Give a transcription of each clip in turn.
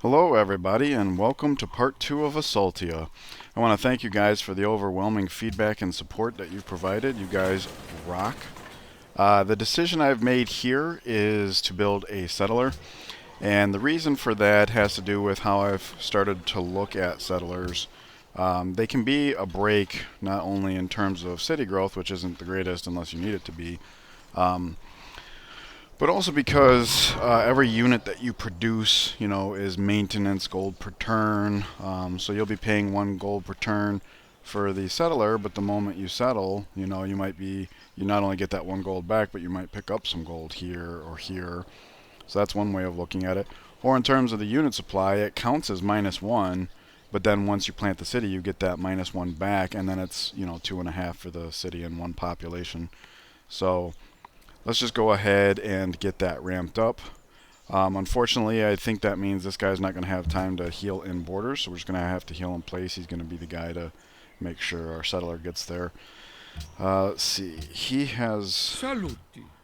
Hello, everybody, and welcome to part 2 of Assaltya. I want to thank you guys for the overwhelming feedback and support that you've provided. You guys rock. The decision I've made here is to build a settler, and the reason for that has to do with how I've started to look at settlers. They can be a break, not only in terms of city growth, which isn't the greatest unless you need it to be, um, but also because every unit that you produce, is maintenance gold per turn. So you'll be paying 1 gold per turn for the settler, but the moment you settle, you not only get that 1 gold back, but you might pick up some gold here or here. So that's one way of looking at it. Or in terms of the unit supply, it counts as -1, but then once you plant the city, you get that -1 back, and then it's 2.5 for the city and 1 population. So let's just go ahead and get that ramped up. Unfortunately, I think that means this guy's not going to have time to heal in borders, so we're just going to have to heal in place. He's going to be the guy to make sure our settler gets there. Let's see. He has Saluti.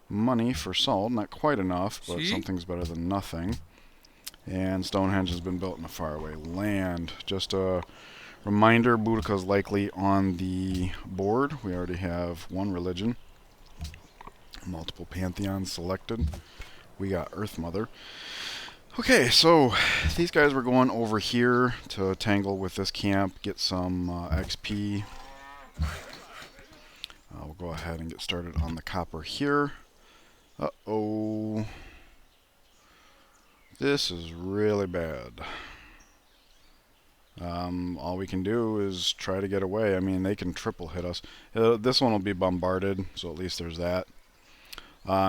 money for salt. Not quite enough, but Si. something's better than nothing. And Stonehenge has been built in a faraway land. Just a reminder, Boudica's likely on the board. We already have 1 religion. Multiple pantheons selected. We got Earth Mother. Okay, so these guys were going over here to tangle with this camp, get some XP. We'll go ahead and get started on the copper here. Uh-oh. This is really bad. All we can do is try to get away. I mean, they can triple hit us. This one will be bombarded, so at least there's that.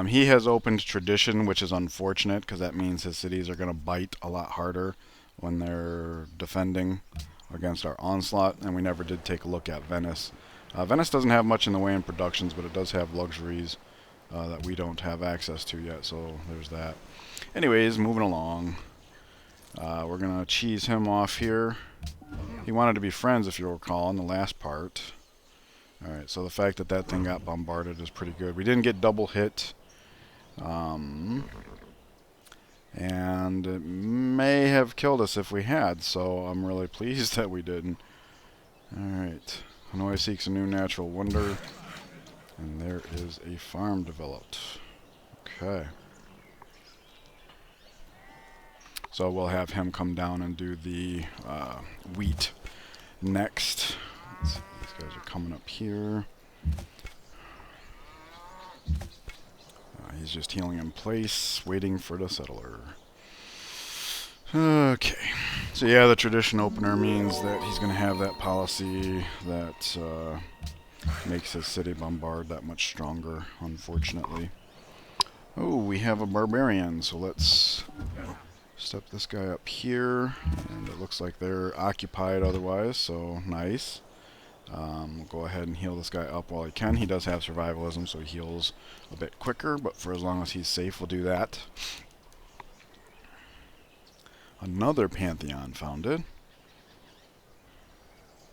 He has opened tradition, which is unfortunate because that means his cities are going to bite a lot harder when they're defending against our onslaught, and we never did take a look at Venice. Venice doesn't have much in the way in productions, but it does have luxuries that we don't have access to yet, so there's that. Anyways, moving along. We're going to cheese him off here. He wanted to be friends, if you'll recall, in the last part. Alright, so the fact that that thing got bombarded is pretty good. We didn't get double hit. And it may have killed us if we had, so I'm really pleased that we didn't. Alright, Hanoi seeks a new natural wonder. And there is a farm developed. Okay. So we'll have him come down and do the wheat next. Let's see, these guys are coming up here. He's just healing in place, waiting for the settler. Okay. So yeah, the tradition opener means that he's going to have that policy that makes his city bombard that much stronger, unfortunately. Oh, we have a barbarian, so let's step this guy up here, and it looks like they're occupied otherwise, so nice. We'll go ahead and heal this guy up while he can. He does have survivalism, so he heals a bit quicker, but for as long as he's safe, we'll do that. Another pantheon founded.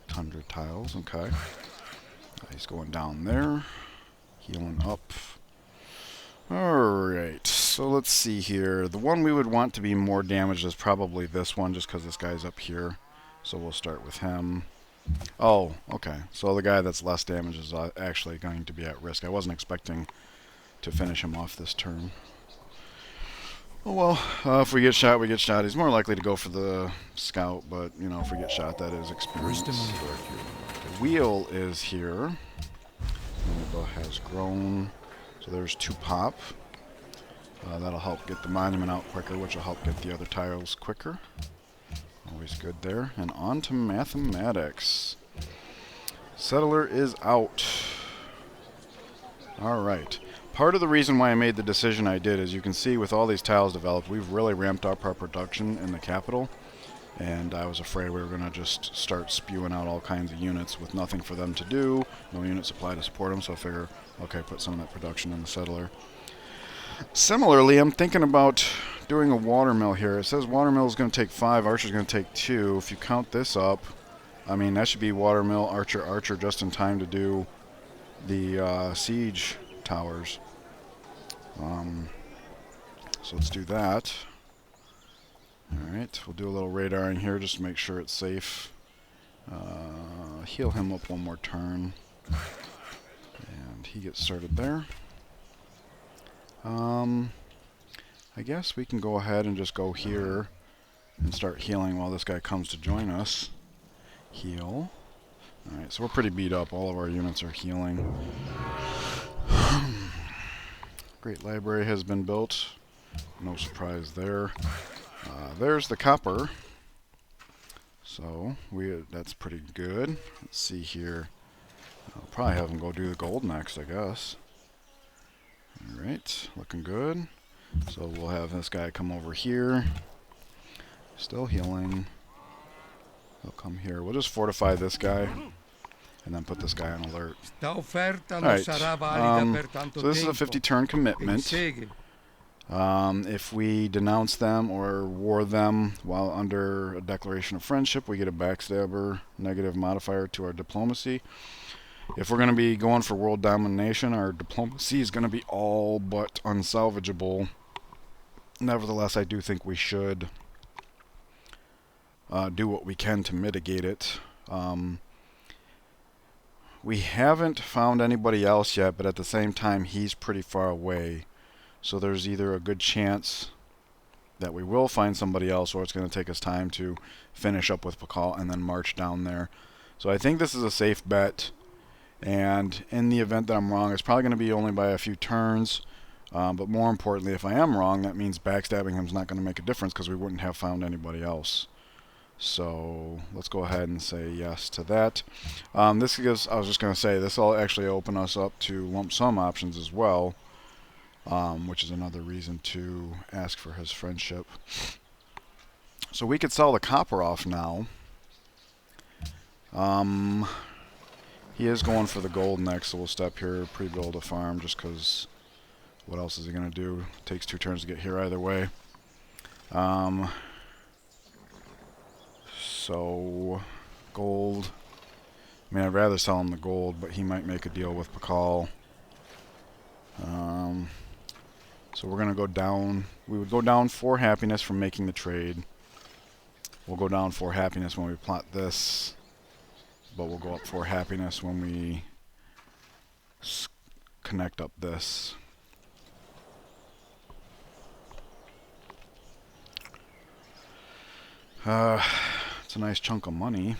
100 tiles, okay. He's going down there, healing up. Alright, so let's see here. The one we would want to be more damaged is probably this one, just because this guy's up here. So we'll start with him. Oh, okay. So the guy that's less damaged is actually going to be at risk. I wasn't expecting to finish him off this turn. Oh well, if we get shot, we get shot. He's more likely to go for the scout, but, if we get shot, that is experience. The wheel is here. Nineveh has grown. So there's 2 pop. That'll help get the monument out quicker, which will help get the other tiles quicker. Always good there. And on to mathematics. Settler is out. Alright. Part of the reason why I made the decision I did is you can see with all these tiles developed, we've really ramped up our production in the capital. And I was afraid we were going to just start spewing out all kinds of units with nothing for them to do. No unit supply to support them, so I figure, okay, put some of that production in the settler. Similarly, I'm thinking about doing a watermill here. It says watermill is going to take 5, archer's going to take 2. If you count this up, I mean, that should be watermill, archer, archer, just in time to do the siege towers. So let's do that. Alright, Alright, we'll do a little radaring here just to make sure it's safe. Heal him up one more turn. And he gets started there. I guess we can go ahead and just go here and start healing while this guy comes to join us. Heal. Alright, so we're pretty beat up. All of our units are healing. Great library has been built. No surprise there. There's the copper. So that's pretty good. Let's see here. I'll probably have him go do the gold next, I guess. Alright, looking good. So we'll have this guy come over here. Still healing. He'll come here. We'll just fortify this guy. And then put this guy on alert. Alright, so this is a 50 turn commitment. If we denounce them or war them while under a declaration of friendship, we get a backstabber negative modifier to our diplomacy. If we're going to be going for world domination, our diplomacy is going to be all but unsalvageable. Nevertheless, I do think we should do what we can to mitigate it. We haven't found anybody else yet, but at the same time, he's pretty far away. So there's either a good chance that we will find somebody else, or it's going to take us time to finish up with Pakal and then march down there. So I think this is a safe bet. And in the event that I'm wrong, it's probably going to be only by a few turns. But more importantly, if I am wrong, that means backstabbing him is not going to make a difference because we wouldn't have found anybody else. So let's go ahead and say yes to that. This gives, I was just going to say, this will actually open us up to lump sum options as well, which is another reason to ask for his friendship. So we could sell the copper off now. He is going for the gold next, so we'll step here, pre-build a farm, just because what else is he going to do? It takes 2 turns to get here either way. So, gold. I mean, I'd rather sell him the gold, but he might make a deal with Pakal. So we're going to go down. We would go down 4 happiness from making the trade. We'll go down 4 happiness when we plot this. But we'll go up 4 happiness when we connect up this. It's a nice chunk of money.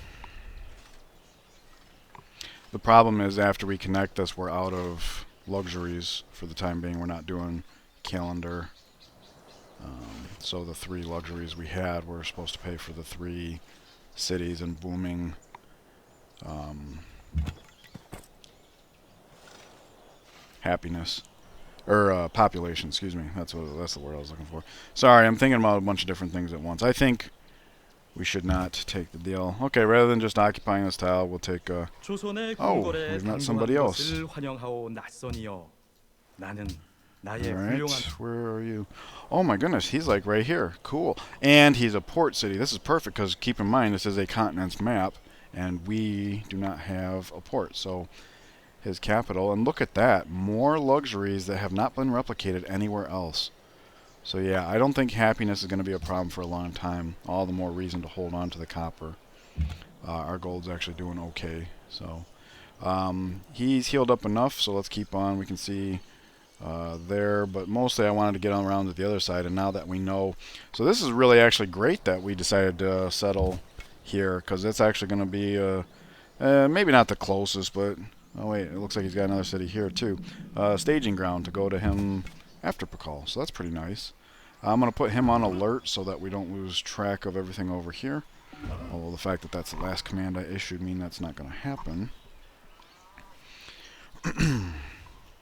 The problem is after we connect this, we're out of luxuries for the time being. We're not doing calendar. So the 3 luxuries we had were supposed to pay for the 3 cities and booming happiness. Or population, excuse me. That's the word I was looking for. Sorry, I'm thinking about a bunch of different things at once. I think we should not take the deal. Okay, rather than just occupying this tile, we'll take oh, we've met somebody else. Alright, where are you? Oh my goodness, he's like right here. Cool. And he's a port city. This is perfect because keep in mind this is a continent's map and we do not have a port. So his capital, and look at that, more luxuries that have not been replicated anywhere else. So yeah, I don't think happiness is going to be a problem for a long time. All the more reason to hold on to the copper. Our gold's actually doing okay. So he's healed up enough, so let's keep on. We can see there, but mostly I wanted to get on around to the other side, and now that we know. So this is really actually great that we decided to settle here, because it's actually going to be maybe not the closest, but oh wait, it looks like he's got another city here too. Staging ground to go to him after Pakal, so that's pretty nice. I'm going to put him on alert so that we don't lose track of everything over here. Although the fact that that's the last command I issued mean that's not going to happen.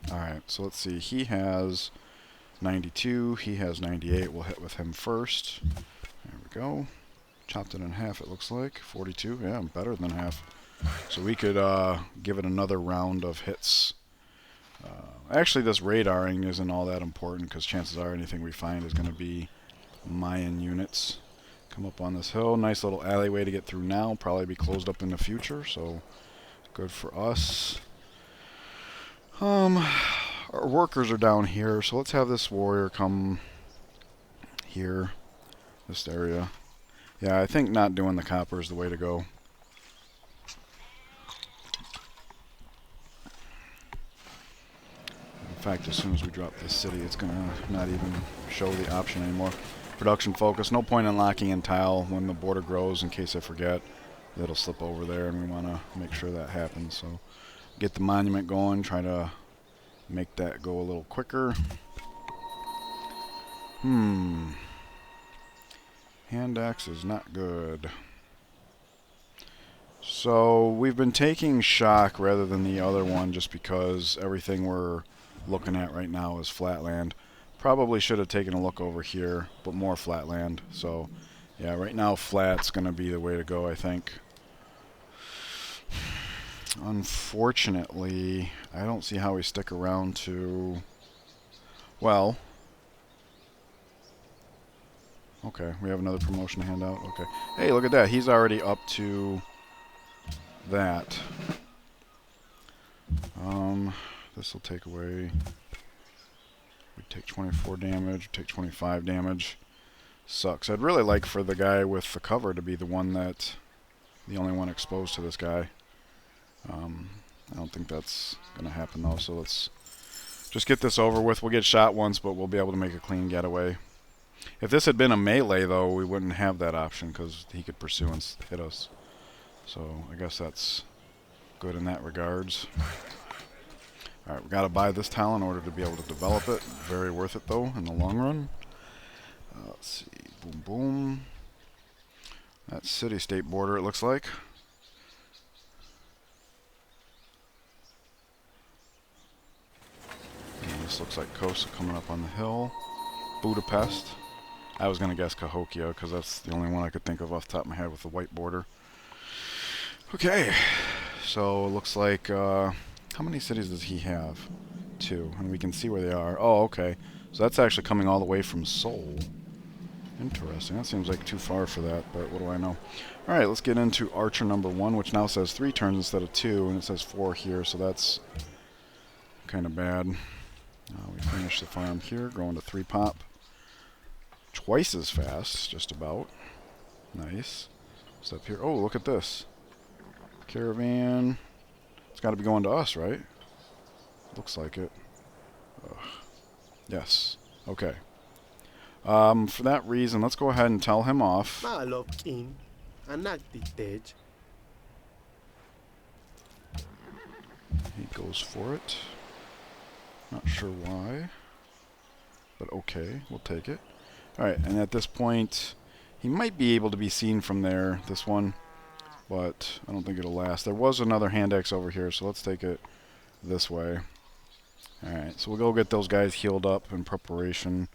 Alright, so let's see. He has 92. He has 98. We'll hit with him first. There we go. Chopped it in half, it looks like. 42. Yeah, better than half. So we could give it another round of hits. Actually, this radaring isn't all that important because chances are anything we find is going to be Mayan units. Come up on this hill. Nice little alleyway to get through now. Probably be closed up in the future, so good for us. Our workers are down here, so let's have this warrior come here, this area. Yeah, I think not doing the copper is the way to go. In fact, as soon as we drop this city, it's going to not even show the option anymore. Production focus. No point in locking in tile when the border grows, in case I forget. It'll slip over there, and we want to make sure that happens. So get the monument going, try to make that go a little quicker. Hand axe is not good. So we've been taking shock rather than the other one just because everything we're looking at right now is flatland. Probably should have taken a look over here, but more flatland. So yeah, right now flat's going to be the way to go, I think. Unfortunately, I don't see how we stick around to... Well... Okay, we have another promotion to hand out. Okay. Hey, look at that. He's already up to that. This will take away... We take 24 damage, take 25 damage. Sucks. I'd really like for the guy with the cover to be the one that... The only one exposed to this guy. I don't think that's going to happen though, so let's just get this over with. We'll get shot once, but we'll be able to make a clean getaway. If this had been a melee, though, we wouldn't have that option because he could pursue and hit us. So I guess that's good in that regards. Alright, we've got to buy this tile in order to be able to develop it. Very worth it, though, in the long run. Let's see. Boom, boom. That's city-state border, it looks like. And this looks like Kosa coming up on the hill. Budapest. I was going to guess Cahokia because that's the only one I could think of off the top of my head with the white border. Okay, so it looks like, how many cities does he have? 2, and we can see where they are. Oh, okay, so that's actually coming all the way from Seoul. Interesting, that seems like too far for that, but what do I know? Alright, let's get into Archer number 1, which now says 3 turns instead of 2, and it says 4 here, so that's kind of bad. We finish the farm here, going to 3 pop. Twice as fast, just about. Nice. Step here. Oh, look at this. Caravan. It's got to be going to us, right? Looks like it. Ugh. Yes. Okay. For that reason, let's go ahead and tell him off. He goes for it. Not sure why. But okay, we'll take it. Alright, and at this point, he might be able to be seen from there, this one, but I don't think it'll last. There was another hand axe over here, so let's take it this way. Alright, so we'll go get those guys healed up in preparation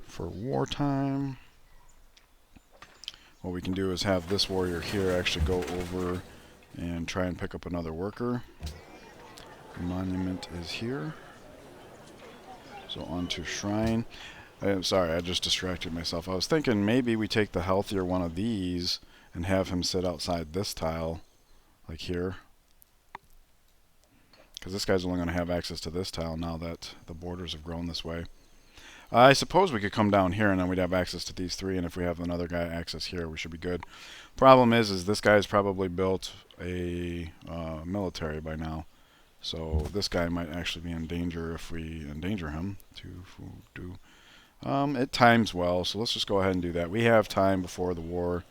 for wartime. What we can do is have this warrior here actually go over and try and pick up another worker. The monument is here. So on to shrine. I'm sorry, I just distracted myself. I was thinking maybe we take the healthier one of these and have him sit outside this tile, like here. Because this guy's only going to have access to this tile now that the borders have grown this way. I suppose we could come down here and then we'd have access to these 3, and if we have another guy access here, we should be good. Problem is this guy's probably built a military by now. So this guy might actually be in danger if we endanger him. It times well, so let's just go ahead and do that. We have time before the war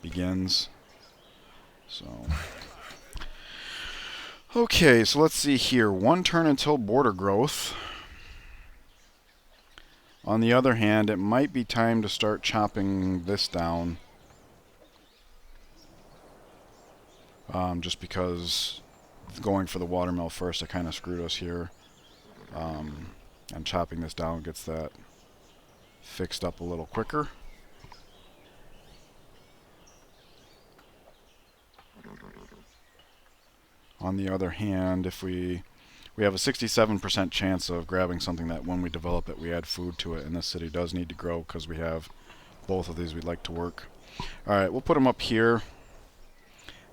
begins. So, okay, so let's see here. 1 turn until border growth. On the other hand, it might be time to start chopping this down. Just because going for the watermill first, it kind of screwed us here. And chopping this down gets that fixed up a little quicker. On the other hand, if we have a 67% chance of grabbing something that when we develop it, we add food to it, and this city does need to grow because we have both of these we'd like to work. Alright, we'll put them up here,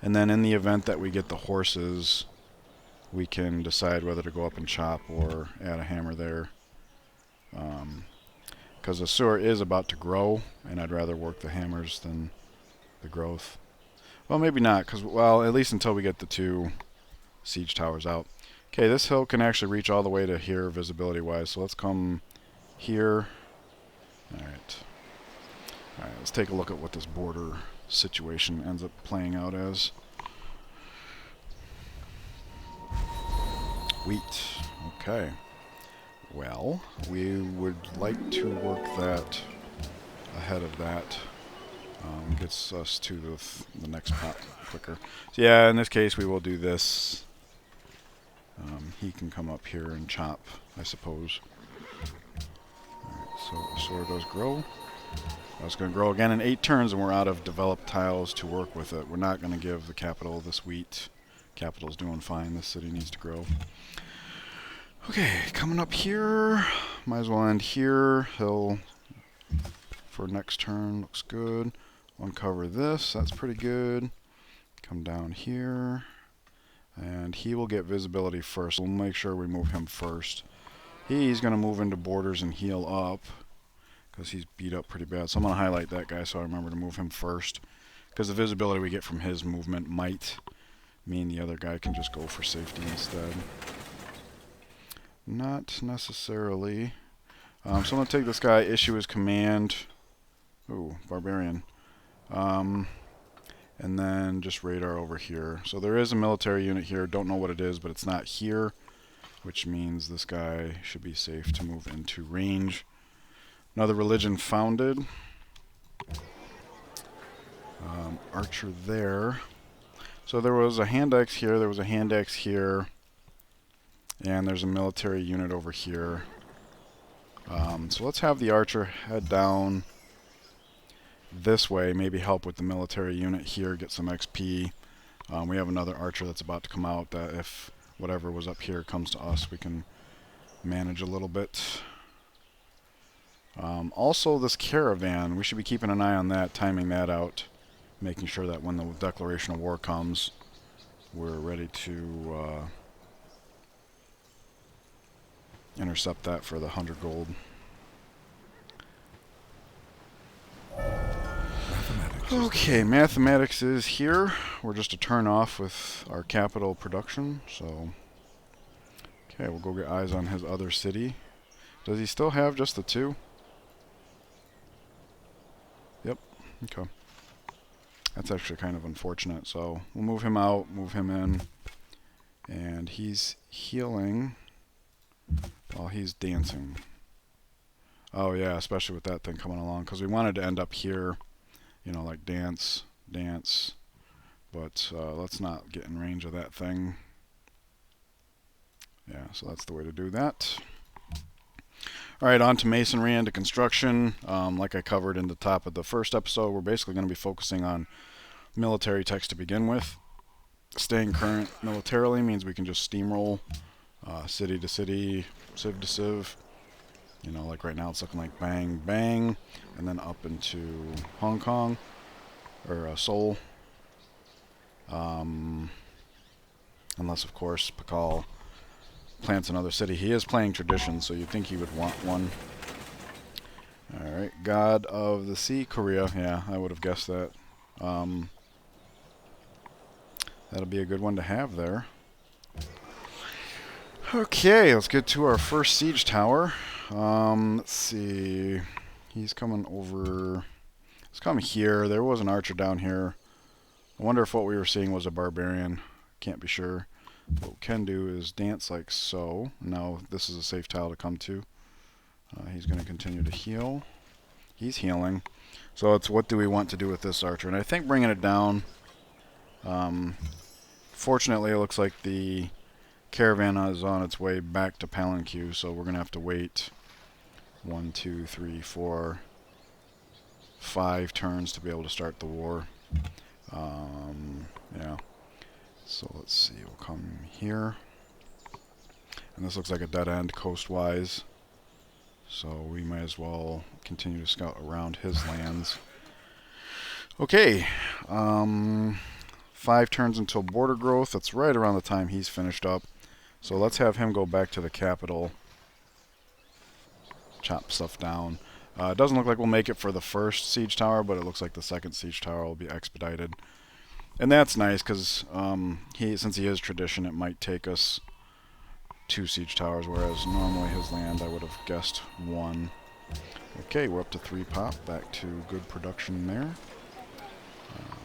and then in the event that we get the horses, we can decide whether to go up and chop or add a hammer there. because the sewer is about to grow, and I'd rather work the hammers than the growth. Well, maybe not, because, well, at least until we get the 2 siege towers out. Okay, this hill can actually reach all the way to here visibility-wise, so let's come here. Alright. Alright, let's take a look at what this border situation ends up playing out as. Wheat. Okay. Well, we would like to work that ahead of that. Gets us to the next pot quicker. So yeah, in this case we will do this. He can come up here and chop, I suppose. Alright, so the sword does grow. It's going to grow again in 8 turns, and we're out of developed tiles to work with it. We're not going to give the capital this wheat. Capital's doing fine. This city needs to grow. Okay, coming up here. Might as well end here. Hill for next turn looks good. Uncover this. That's pretty good. Come down here. And he will get visibility first. We'll make sure we move him first. He's going to move into borders and heal up, because he's beat up pretty bad. So I'm going to highlight that guy so I remember to move him first, because the visibility we get from his movement might mean the other guy can just go for safety instead. Not necessarily. So I'm going to take this guy, issue his command. Ooh, Barbarian. And then just radar over here. So there is a military unit here. Don't know what it is, but it's not here, which means this guy should be safe to move into range. Another religion founded. Archer there. So there was a hand axe here, there was a hand axe here, and there's a military unit over here. So let's have the archer head down this way, maybe help with the military unit here, get some XP. We have another archer that's about to come out that if whatever was up here comes to us, we can manage a little bit. Also, this caravan, we should be keeping an eye on that, timing that out, making sure that when the declaration of war comes, we're ready to intercept that for the 100 gold. Okay, mathematics is here. We're just a turn off with our capital production, so okay, we'll go get eyes on his other city. Does he still have just the 2? Yep, okay. That's actually kind of unfortunate, so we'll move him out, move him in, and he's healing while he's dancing. Oh yeah, especially with that thing coming along, because we wanted to end up here, you know, like dance, dance, but let's not get in range of that thing. Yeah, so that's the way to do that. Alright, on to masonry and to construction. Like I covered in the top of the first episode, we're basically going to be focusing on military techs to begin with. Staying current militarily means we can just steamroll city to city, civ to civ. You know, like right now it's looking like bang, bang, and then up into Hong Kong, or Seoul. Unless, of course, Pakal plants another city. He is playing tradition, so you'd think he would want one. Alright, God of the Sea, Korea. Yeah, I would have guessed that. That'll be a good one to have there. Okay, let's get to our first siege tower. Let's see. He's coming over. He's coming here. There was an archer down here. I wonder if what we were seeing was a barbarian. Can't be sure. What we can do is dance like so. Now this is a safe tile to come to. He's going to continue to heal. He's healing. So it's what do we want to do with this archer? And I think bringing it down. Fortunately, it looks like the caravan is on its way back to Palanque, so we're going to have to wait 1, 2, 3, 4, 5 turns to be able to start the war. Yeah. So let's see, we'll come here. And this looks like a dead end coast-wise. So we might as well continue to scout around his lands. Okay. 5 turns until border growth. That's right around the time he's finished up. So let's have him go back to the capital. Chop stuff down. It doesn't look like we'll make it for the first siege tower, but it looks like the second siege tower will be expedited. And that's nice, because since he is tradition, it might take us 2 siege towers, whereas normally his land I would have guessed 1. Okay, we're up to 3 pop, back to good production there.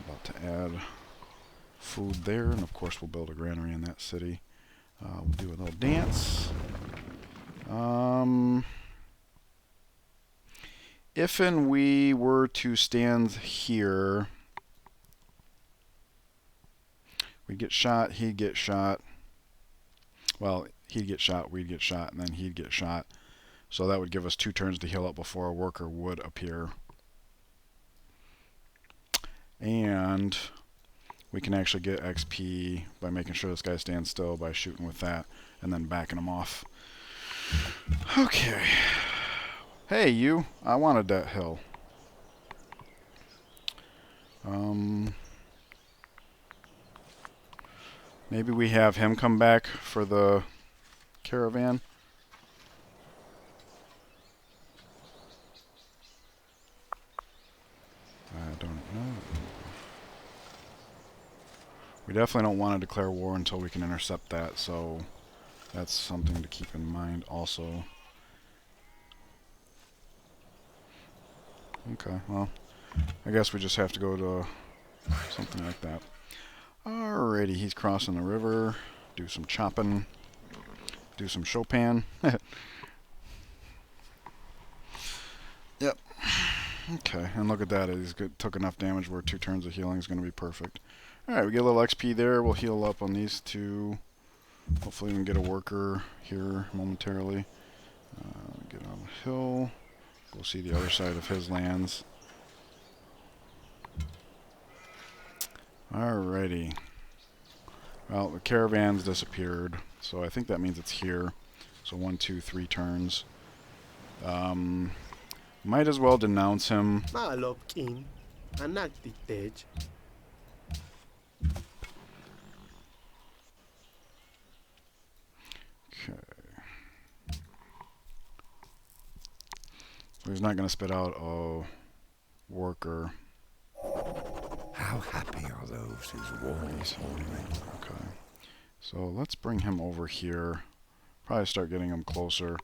About to add food there, and of course we'll build a granary in that city. We'll do a little dance. If and we were to stand here, we'd get shot, he'd get shot. Well, he'd get shot, we'd get shot, and then he'd get shot. So that would give us 2 turns to heal up before a worker would appear. And we can actually get XP by making sure this guy stands still by shooting with that and then backing him off. Okay. Hey, you. I wanted that hill. Maybe we have him come back for the caravan. I don't know. We definitely don't want to declare war until we can intercept that, so that's something to keep in mind also. Okay, well, I guess we just have to go to something like that. Alrighty, he's crossing the river. Do some chopping. Do some Chopin. Yep. Okay, and look at that. He's took enough damage where 2 turns of healing is going to be perfect. Alright, we get a little XP there. We'll heal up on these 2. Hopefully we can get a worker here momentarily. Get on the hill. Go see the other side of his lands. Alrighty. Well, the caravan's disappeared, so I think that means it's here. So 1, 2, 3 turns. Might as well denounce him. Okay. So he's not going to spit out a worker. How happy are those whose walls hold me? Okay. So let's bring him over here. Probably start getting him closer.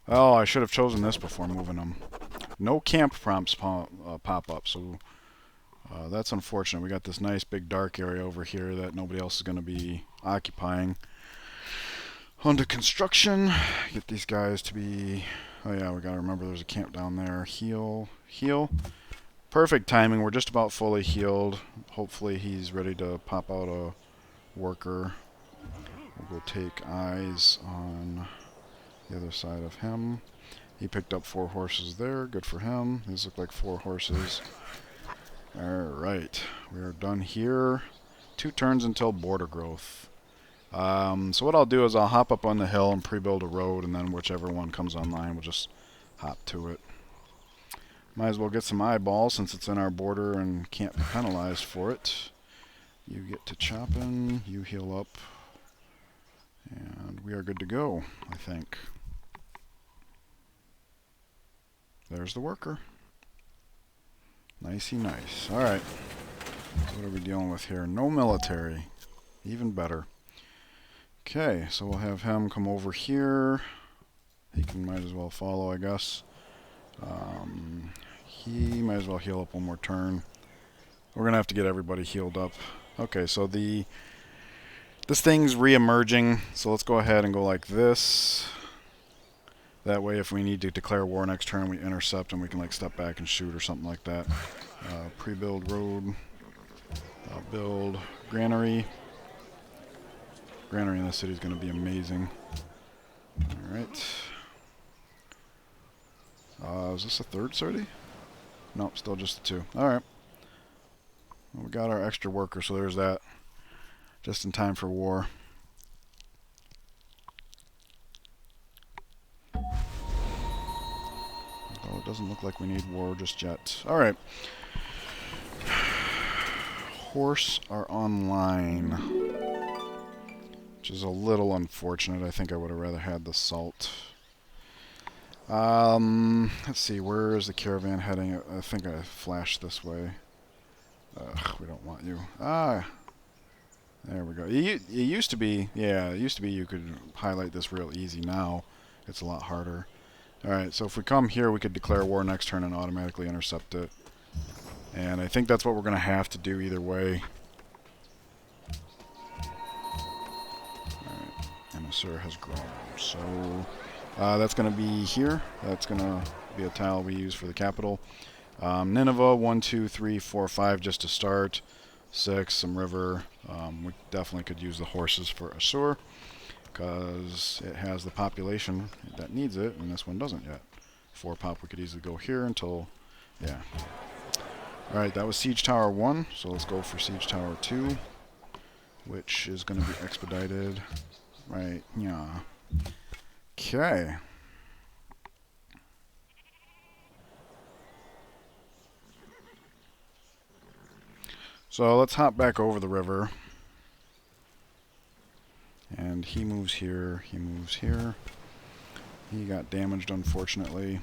Oh, I should have chosen this before moving him. No camp prompts pop up, so that's unfortunate. We got this nice big dark area over here that nobody else is going to be occupying. Under construction. Get these guys to be... Oh yeah, we got to remember there's a camp down there. Heal. Heal. Perfect timing. We're just about fully healed. Hopefully he's ready to pop out a worker. We'll go take eyes on the other side of him. He picked up 4 horses there. Good for him. These look like 4 horses. Alright. We are done here. 2 turns until border growth. So what I'll do is I'll hop up on the hill and pre-build a road, and then whichever one comes online, we'll just hop to it. Might as well get some eyeballs since it's in our border and can't be penalized for it. You get to chopping, you heal up, and we are good to go, I think. There's the worker. Nicey nice. Alright. What are we dealing with here? No military. Even better. Okay, so we'll have him come over here. He might as well follow, I guess. He might as well heal up 1 more turn. We're going to have to get everybody healed up. Okay, so this thing's re-emerging, so let's go ahead and go like this. That way, if we need to declare war next turn, we intercept and we can like step back and shoot or something like that. Pre-build road. Build granary. Granary in this city is going to be amazing. Alright. Is this a 3rd city? Nope, still just the 2. Alright. Well, we got our extra worker, so there's that. Just in time for war. Although it doesn't look like we need war just yet. Alright. Horse are online. Which is a little unfortunate. I think I would have rather had the salt. Let's see, where is the caravan heading? I think I flashed this way. Ugh, we don't want you. Ah, there we go. It used to be, yeah, it used to be you could highlight this real easy. Now it's a lot harder. Alright, so if we come here, we could declare war next turn and automatically intercept it. And I think that's what we're going to have to do either way. Alright, Emissary has grown. So that's going to be here. That's going to be a tile we use for the capital. Nineveh, 1, 2, 3, 4, 5 just to start. 6, some river. We definitely could use the horses for Assur, because it has the population that needs it, and this one doesn't yet. 4 pop, we could easily go here until, yeah. Alright, that was Siege Tower 1, so let's go for Siege Tower 2, which is going to be expedited right, yeah. Okay. So let's hop back over the river. And he moves here, he moves here. He got damaged, unfortunately.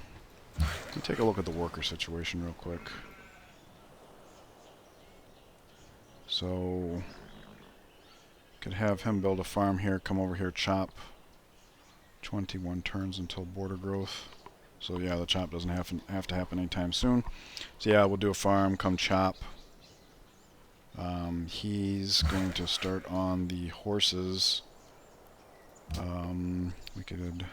Let me take a look at the worker situation real quick. So, could have him build a farm here, come over here, chop. 21 turns until border growth. So yeah, the chop doesn't have to happen anytime soon. So yeah, we'll do a farm, come chop. He's going to start on the horses. We could...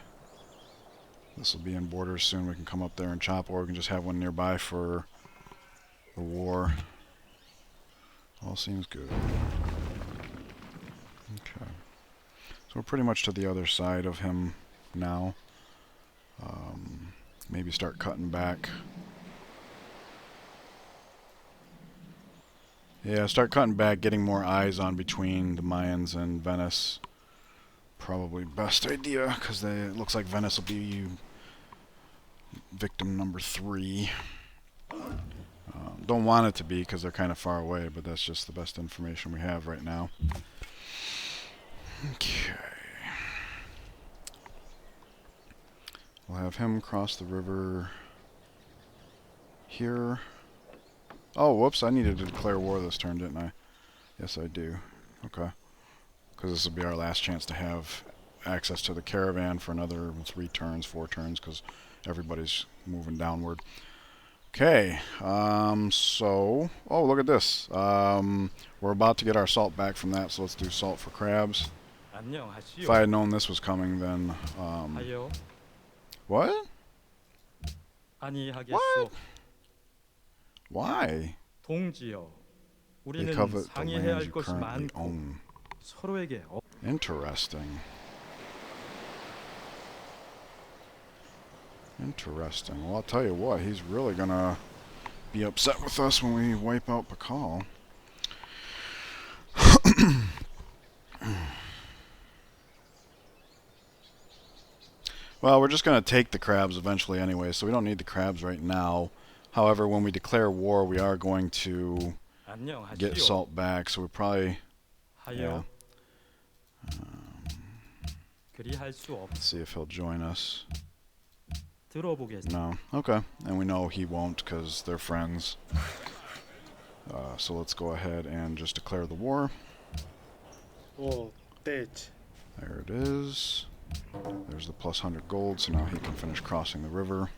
This will be in borders soon. We can come up there and chop, or we can just have one nearby for the war. All seems good. Okay. So we're pretty much to the other side of him now. Maybe start cutting back. Yeah, start cutting back, getting more eyes on between the Mayans and Venice. Probably best idea, because it looks like Venice will be victim number 3. Don't want it to be, because they're kind of far away, but that's just the best information we have right now. Okay. We'll have him cross the river here. Oh, whoops, I needed to declare war this turn, didn't I? Yes, I do. Okay. Because this will be our last chance to have access to the caravan for another 3 turns, 4 turns, because everybody's moving downward. Okay, so... Oh, look at this. We're about to get our salt back from that, so let's do salt for crabs. If I had known this was coming, then... What? What? Why? They covet the lands you currently own. Interesting. Interesting. Well, I'll tell you what, he's really gonna be upset with us when we wipe out Pakal. Well, we're just gonna take the crabs eventually anyway, so we don't need the crabs right now. However, when we declare war, we are going to get salt back, so we probably... Yeah. Let's see if he'll join us. No. Okay. And we know he won't because they're friends. So let's go ahead and just declare the war. There it is. There's the plus 100 gold, so now he can finish crossing the river.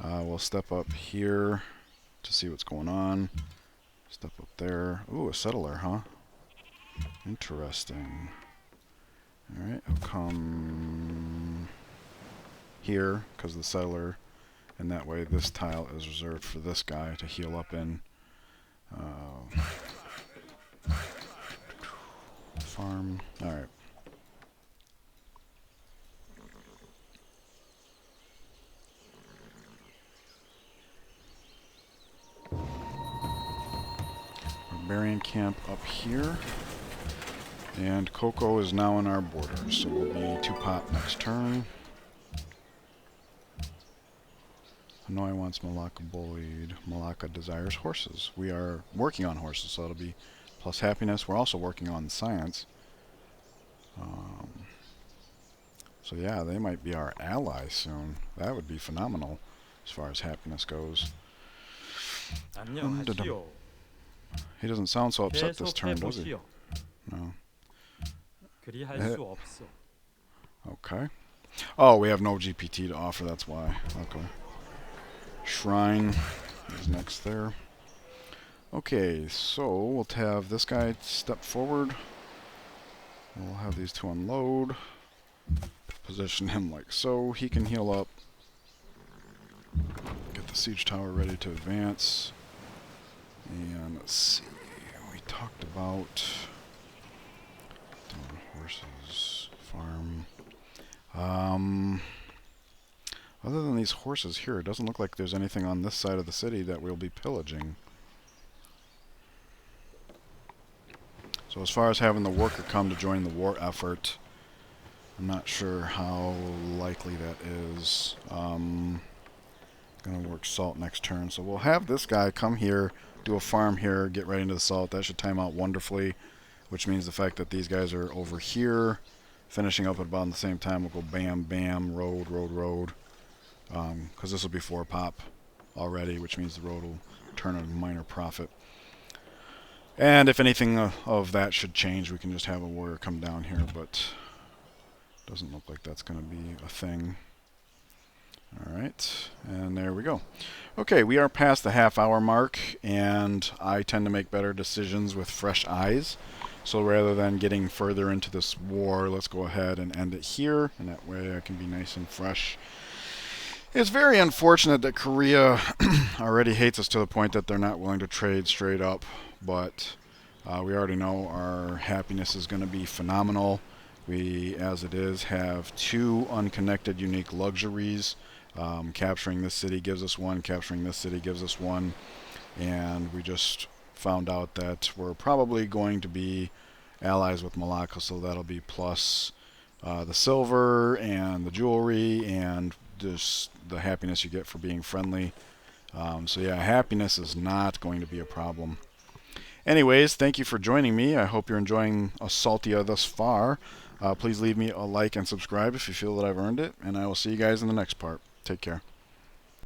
We'll step up here to see what's going on. Step up there. Ooh, a settler, huh? Interesting. Alright, I'll come here, because the settler, and that way this tile is reserved for this guy to heal up in. Farm. Alright. Barbarian camp up here. And Cocoa is now in our borders, so we'll be 2 pop next turn. Hanoi wants Malacca bullied. Malacca desires horses. We are working on horses, so it'll be plus happiness. We're also working on science. So yeah, they might be our ally soon. That would be phenomenal as far as happiness goes. Dum-dum-dum. 안녕하시오. He doesn't sound so upset this 계속해 turn, does he? 보시오. No. 그리할 Eh, 수 없소. okay. Oh, we have no GPT to offer, that's why. Okay. Shrine is next there. Okay, so we'll have this guy step forward. We'll have these two unload. Position him like so. He can heal up. Get the siege tower ready to advance. And let's see. We talked about horses, farm. Other than these horses here, it doesn't look like there's anything on this side of the city that we'll be pillaging. So as far as having the worker come to join the war effort, I'm not sure how likely that is. Gonna work salt next turn, so we'll have this guy come here, do a farm here, get right into the salt. That should time out wonderfully, which means the fact that these guys are over here, finishing up at about the same time, we'll go bam, bam, road, road, road. Because this will be 4 pop already, which means the road will turn a minor profit. And if anything of that should change, we can just have a warrior come down here, but doesn't look like that's going to be a thing. Alright, and there we go. Okay, we are past the half-hour mark, and I tend to make better decisions with fresh eyes. So rather than getting further into this war, let's go ahead and end it here, and that way I can be nice and fresh. It's very unfortunate that Korea already hates us to the point that they're not willing to trade straight up, but we already know our happiness is going to be phenomenal. We, as it is, have 2 unconnected unique luxuries. Capturing this city gives us 1, capturing this city gives us 1, and we just found out that we're probably going to be allies with Malacca, so that'll be plus the silver and the jewelry and just the happiness you get for being friendly. So yeah, happiness is not going to be a problem. Anyways, thank you for joining me. I hope you're enjoying Assaltya thus far. Please leave me a like and subscribe if you feel that I've earned it, and I will see you guys in the next part. Take care.